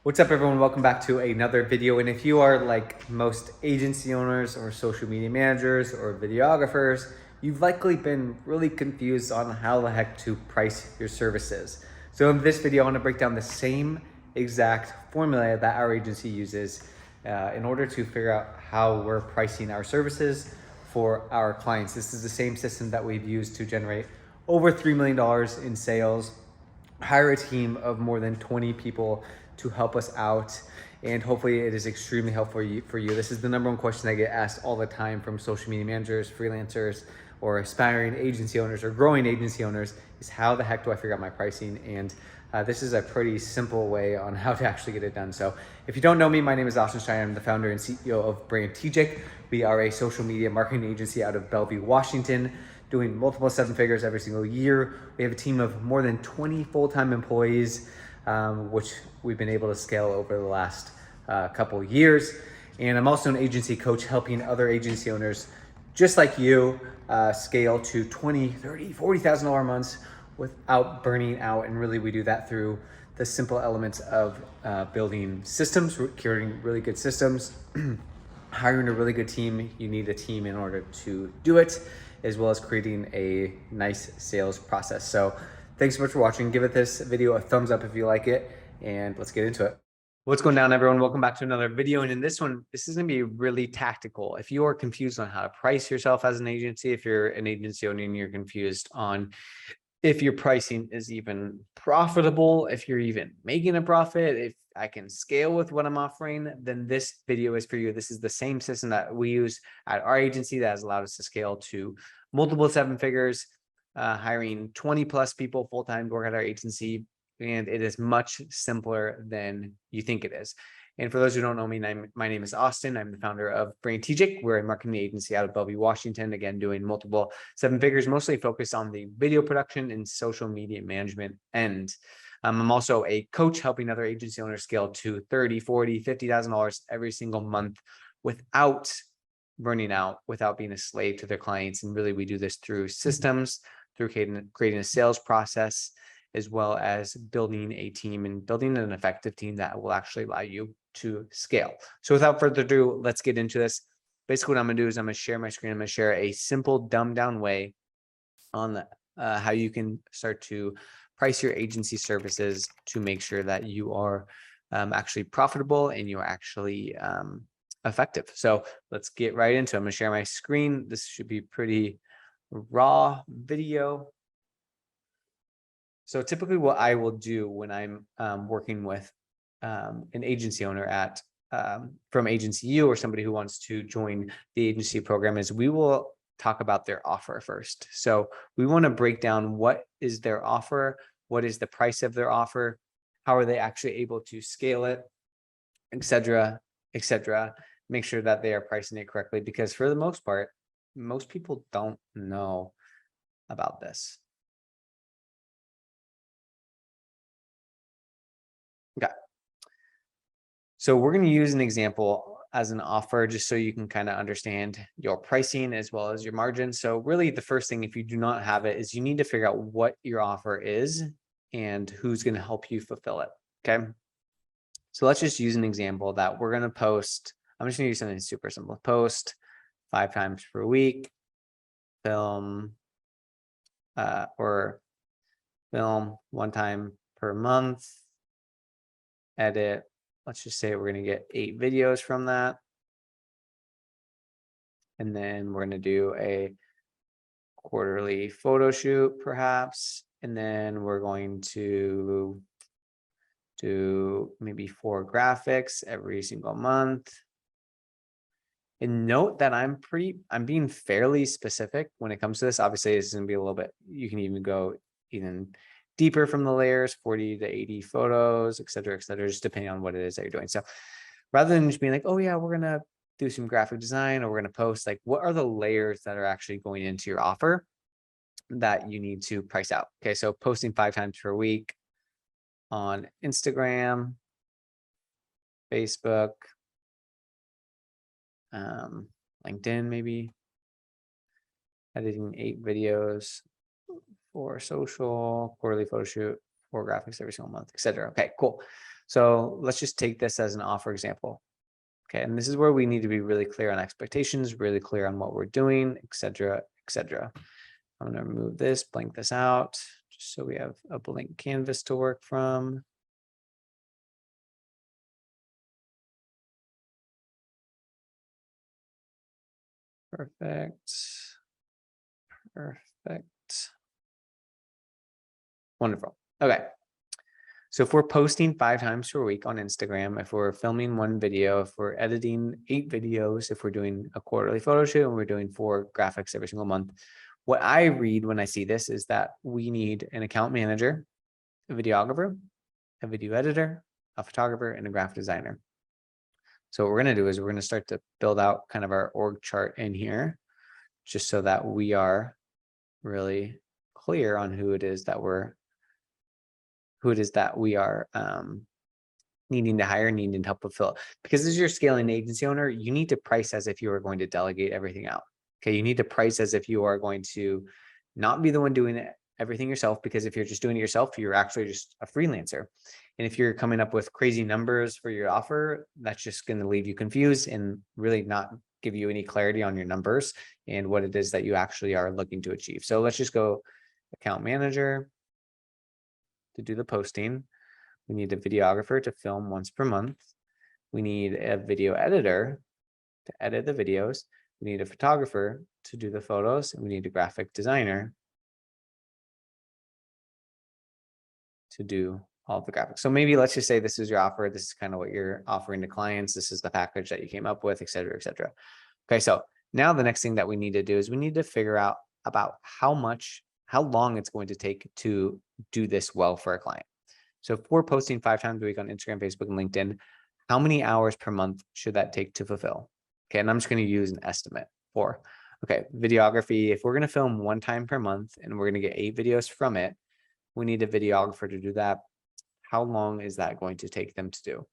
What's up, everyone? Welcome back to another video. And if you are like most agency owners or social media managers or videographers, you've likely been really confused on how the heck to price your services. So in this video, I want to break down the same exact formula that our agency uses in order to figure out how we're pricing our services for our clients. This is the same system that we've used to generate over $3 million in sales, hire a team of more than 20 people to help us out, and hopefully it is extremely helpful for you. This is the number one question I get asked all the time from social media managers, freelancers, or aspiring agency owners or growing agency owners is how the heck do I figure out my pricing? And this is a pretty simple way on how to actually get it done. So if you don't know me, my name is Austin Schneider. I'm the founder and CEO of Multi-7. We are a social media marketing agency out of Bellevue, Washington, doing multiple seven figures every single year. We have a team of more than 20 full-time employees, which we've been able to scale over the last couple of years. And I'm also an agency coach helping other agency owners just like you scale to $20,000, $30,000, $40,000 months without burning out. And really we do that through the simple elements of building systems, creating really good systems, hiring a really good team. You need a team in order to do it, as well as creating a nice sales process. So thanks so much for watching. Give this video a thumbs up if you like it, and let's get into it. What's going down, everyone? Welcome back to another video. And in this one, this is going to be really tactical. If you are confused on how to price yourself as an agency, if you're an agency owner and you're confused on if your pricing is even profitable, if you're even making a profit, if I can scale with what I'm offering, then this video is for you. This is the same system that we use at our agency that has allowed us to scale to multiple seven figures, hiring 20 plus people full-time to work at our agency. And it is much simpler than you think it is. And for those who don't know me, my name is Austin. I'm the founder of Multi-7. We're a marketing agency out of Bellevue, Washington, again, doing multiple seven figures, mostly focused on the video production and social media management end. I'm also a coach helping other agency owners scale to $30,000, $40,000, $50,000 every single month without burning out, without being a slave to their clients. And really, we do this through systems, through creating a sales process, as well as building a team and building an effective team that will actually allow you to scale. So without further ado, let's get into this. Basically, what I'm going to do is I'm going to share my screen. I'm going to share a simple, dumbed down way on how you can start to price your agency services to make sure that you are actually profitable and you're actually effective. So let's get right into it. I'm going to share my screen. This should be pretty raw video. So typically what I will do when I'm working with an agency owner at from Agency U or somebody who wants to join the agency program is we will talk about their offer first. So we want to break down what is their offer, what is the price of their offer, how are they actually able to scale it, etc., etc. Make sure that they are pricing it correctly, because for the most part, most people don't know about this. Okay. So we're going to use an example as an offer just so you can kind of understand your pricing as well as your margin. So really the first thing, if you do not have it, is you need to figure out what your offer is and who's going to help you fulfill it. Okay. So let's just use an example that we're going to post. I'm just going to use something super simple. Post 5 times per week, film, or film 1 time per month, edit. Let's just say we're going to get 8 videos from that. And then we're going to do a quarterly photo shoot, perhaps. And then we're going to do maybe 4 graphics every single month. And note that I'm being fairly specific when it comes to this. Obviously, it's going to be a little bit, you can even go even deeper from the layers, 40 to 80 photos, et cetera, just depending on what it is that you're doing. So rather than just being like, oh yeah, we're going to do some graphic design or we're going to post, like, what are the layers that are actually going into your offer that you need to price out? Okay. So posting 5 times per week on Instagram, Facebook, LinkedIn, maybe editing 8 videos for social, quarterly photo shoot, 4 graphics every single month, etc. Okay, cool. So let's just take this as an offer example. Okay, and this is where we need to be really clear on expectations, really clear on what we're doing, et cetera, et cetera. I'm going to remove this, blank this out, just so we have a blank canvas to work from. Perfect. Perfect. Wonderful. Okay. So if we're posting 5 times per week on Instagram, if we're filming 1 video, if we're editing 8 videos, if we're doing a quarterly photo shoot and we're doing 4 graphics every single month, what I read when I see this is that we need an account manager, a videographer, a video editor, a photographer, and a graphic designer. So what we're going to do is we're going to start to build out kind of our org chart in here, just so that we are really clear on who it is that we are needing to hire, needing to help fulfill. Because as you're scaling agency owner, you need to price as if you are going to delegate everything out. Okay, you need to price as if you are going to not be the one doing everything yourself, because if you're just doing it yourself, you're actually just a freelancer. And if you're coming up with crazy numbers for your offer, that's just going to leave you confused and really not give you any clarity on your numbers and what it is that you actually are looking to achieve. So let's just go account manager to do the posting. We need a videographer to film once per month. We need a video editor to edit the videos. We need a photographer to do the photos, and we need a graphic designer to do all of the graphics. So maybe let's just say this is your offer. This is kind of what you're offering to clients. This is the package that you came up with, et cetera, et cetera. Okay, so now the next thing that we need to do is we need to figure out about how long it's going to take to do this well for a client. So if we're posting 5 times a week on Instagram, Facebook, and LinkedIn, how many hours per month should that take to fulfill? Okay, and I'm just going to use an estimate for, okay, videography. If we're going to film 1 time per month and we're going to get 8 videos from it, we need a videographer to do that. How long is that going to take them to do?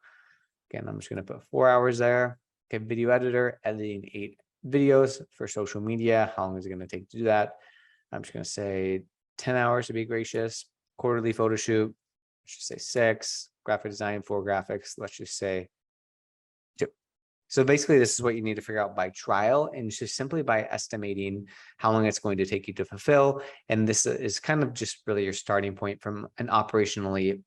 Again, I'm just going to put 4 hours there. Okay, video editor, editing 8 videos for social media. How long is it going to take to do that? I'm just going to say 10 hours to be gracious. Quarterly photo shoot, let's just say 6. Graphic design, 4 graphics, let's just say 2. So basically, this is what you need to figure out by trial, and just simply by estimating how long it's going to take you to fulfill. And this is kind of just really your starting point from an operational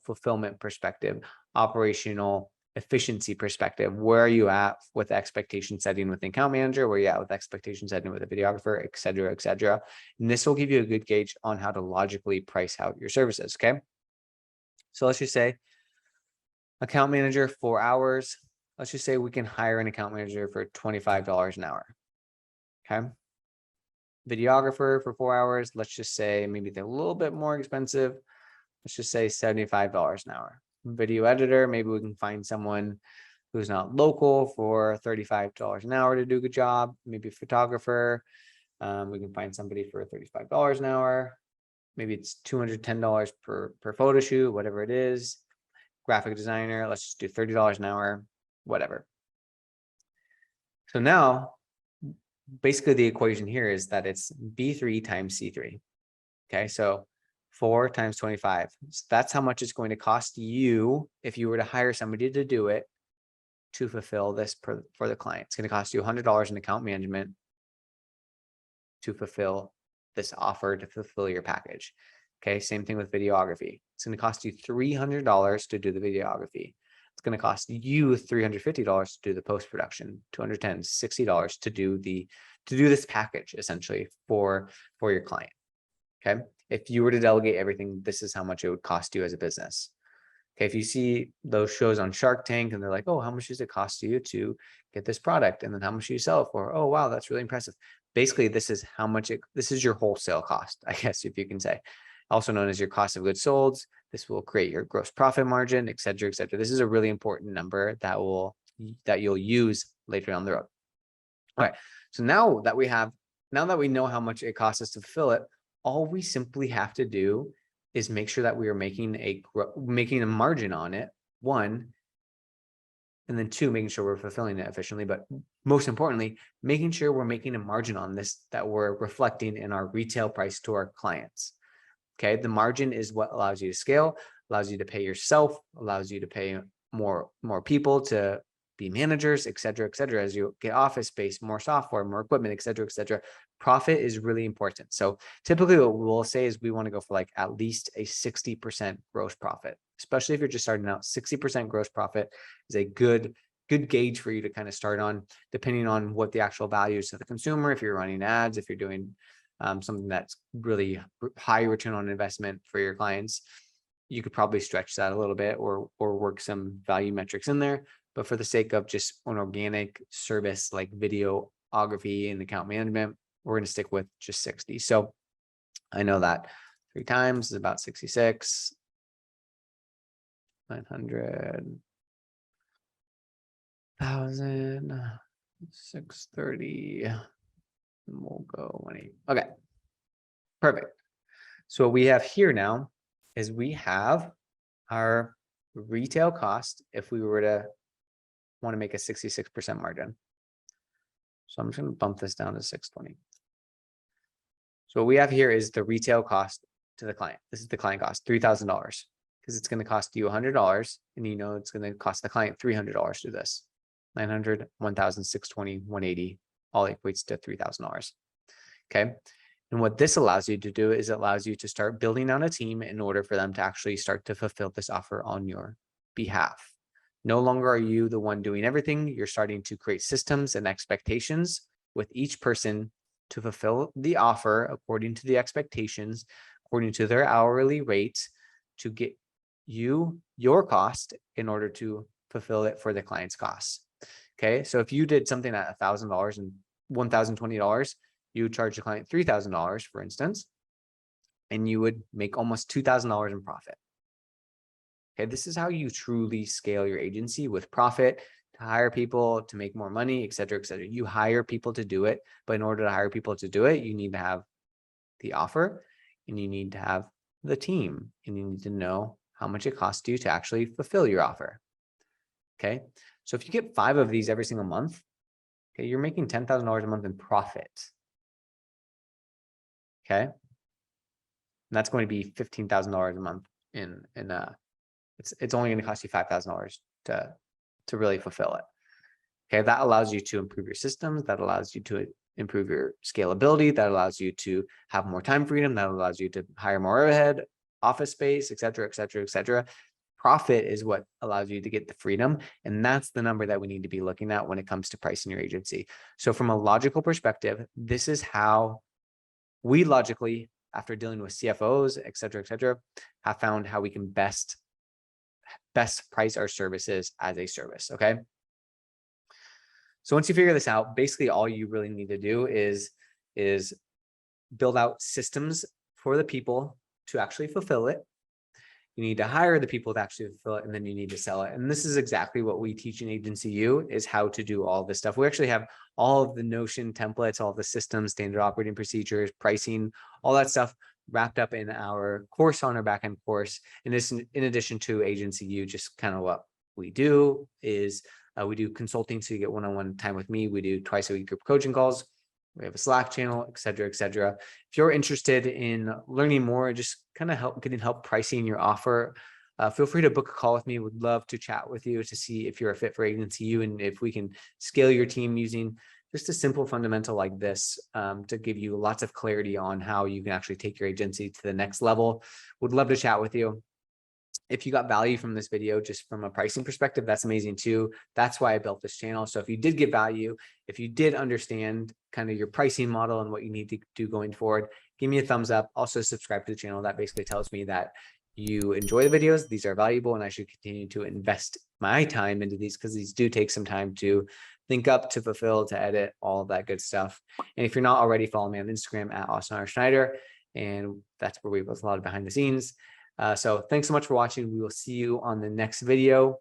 fulfillment perspective, operational efficiency perspective. Where are you at with expectation setting with the account manager? Where are you at with expectation setting with a videographer, et cetera, et cetera. And this will give you a good gauge on how to logically price out your services. Okay. So let's just say account manager, 4 hours. Let's just say we can hire an account manager for $25 an hour. Okay. Videographer for 4 hours. Let's just say maybe they're a little bit more expensive. Let's just say $75 an hour. Video editor, maybe we can find someone who's not local for $35 an hour to do a good job. Maybe a photographer, we can find somebody for $35 an hour. Maybe it's $210 per photo shoot, whatever it is. Graphic designer, let's just do $30 an hour, whatever. So now, basically the equation here is that it's B3 times C3. Okay, so 4 times 25. So that's how much it's going to cost you if you were to hire somebody to do it to fulfill this for the client. It's going to cost you $100 in account management to fulfill this offer, to fulfill your package. Okay, same thing with videography. It's going to cost you $300 to do the videography. It's going to cost you $350 to do the post-production, $210, $60 to do this package essentially for your client. Okay. If you were to delegate everything, this is how much it would cost you as a business. Okay. If you see those shows on Shark Tank and they're like, oh, how much does it cost you to get this product? And then how much do you sell it for? Oh, wow, that's really impressive. Basically, this is how much this is your wholesale cost, I guess, if you can say, also known as your cost of goods sold. This will create your gross profit margin, et cetera, et cetera. This is a really important number that you'll use later down the road. All right. So now that we know how much it costs us to fulfill it, all we simply have to do is make sure that we are making a margin on it, 1, and then 2, making sure we're fulfilling it efficiently. But most importantly, making sure we're making a margin on this that we're reflecting in our retail price to our clients. Okay, the margin is what allows you to scale. allows you to pay yourself, allows you to pay more people to be managers, et cetera, as you get office space, more software, more equipment, et cetera, et cetera. Profit is really important. So typically what we'll say is we want to go for like at least a 60% gross profit, especially if you're just starting out. 60% gross profit is a good gauge for you to kind of start on, depending on what the actual value is to the consumer. If you're running ads, if you're doing something that's really high return on investment for your clients, you could probably stretch that a little bit or work some value metrics in there. But for the sake of just an organic service like videography and account management, we're going to stick with just 60. So I know that 3 times is about 66, 900,000, 630. And we'll go 180. Okay, perfect. So what we have here now is we have our retail cost if we were to want to make a 66% margin. So I'm just going to bump this down to 620. So what we have here is the retail cost to the client. This is the client cost, $3,000, because it's going to cost you $100, and you know it's going to cost the client $300 to do this. 900, 1,000, 620, 180, all equates to $3,000. Okay. And what this allows you to do is it allows you to start building out a team in order for them to actually start to fulfill this offer on your behalf. No longer are you the one doing everything. You're starting to create systems and expectations with each person to fulfill the offer according to the expectations, according to their hourly rates, to get you your cost in order to fulfill it for the client's costs. Okay, so if you did something at $1,000 and $1,020, you would charge the client $3,000, for instance, and you would make almost $2,000 in profit. Okay, this is how you truly scale your agency with profit, to hire people, to make more money, et cetera, et cetera. You hire people to do it, but in order to hire people to do it, you need to have the offer, and you need to have the team, and you need to know how much it costs you to actually fulfill your offer. Okay, so if you get 5 of these every single month, okay, you're making $10,000 a month in profit. Okay, and that's going to be $15,000 a month in it's only going to cost you $5,000 to really fulfill it. Okay, that allows you to improve your systems, that allows you to improve your scalability, that allows you to have more time freedom, that allows you to hire more overhead, office space, et cetera, et cetera, et cetera. Profit is what allows you to get the freedom, and that's the number that we need to be looking at when it comes to pricing your agency. So from a logical perspective, this is how we logically, after dealing with CFOs, et cetera, have found how we can best price our services as a service. Okay. So once you figure this out, basically all you really need to do is build out systems for the people to actually fulfill it. You need to hire the people to actually fulfill it, and then you need to sell it. And this is exactly what we teach in Agency U, is how to do all this stuff. We actually have all of the Notion templates, all the systems, standard operating procedures, pricing, all that stuff wrapped up in our course, on our backend course. And this, in addition to Agency U, just kind of what we do is we do consulting. So you get one-on-one time with me. We do twice a week group coaching calls. We have a Slack channel, et cetera, et cetera. If you're interested in learning more, just kind of getting help pricing your offer, feel free to book a call with me. Would love to chat with you to see if you're a fit for Agency U and if we can scale your team using just a simple fundamental like this, to give you lots of clarity on how you can actually take your agency to the next level. Would love to chat with you. If you got value from this video, just from a pricing perspective, that's amazing too. That's why I built this channel. So if you did get value, if you did understand kind of your pricing model and what you need to do going forward, give me a thumbs up. Also subscribe to the channel. That basically tells me that you enjoy the videos. These are valuable, and I should continue to invest my time into these, because these do take some time to think up, to fulfill, to edit, all of that good stuff. And if you're not already, follow me on Instagram at Austin Schneider, and that's where we post a lot of behind the scenes. So thanks so much for watching. We will see you on the next video.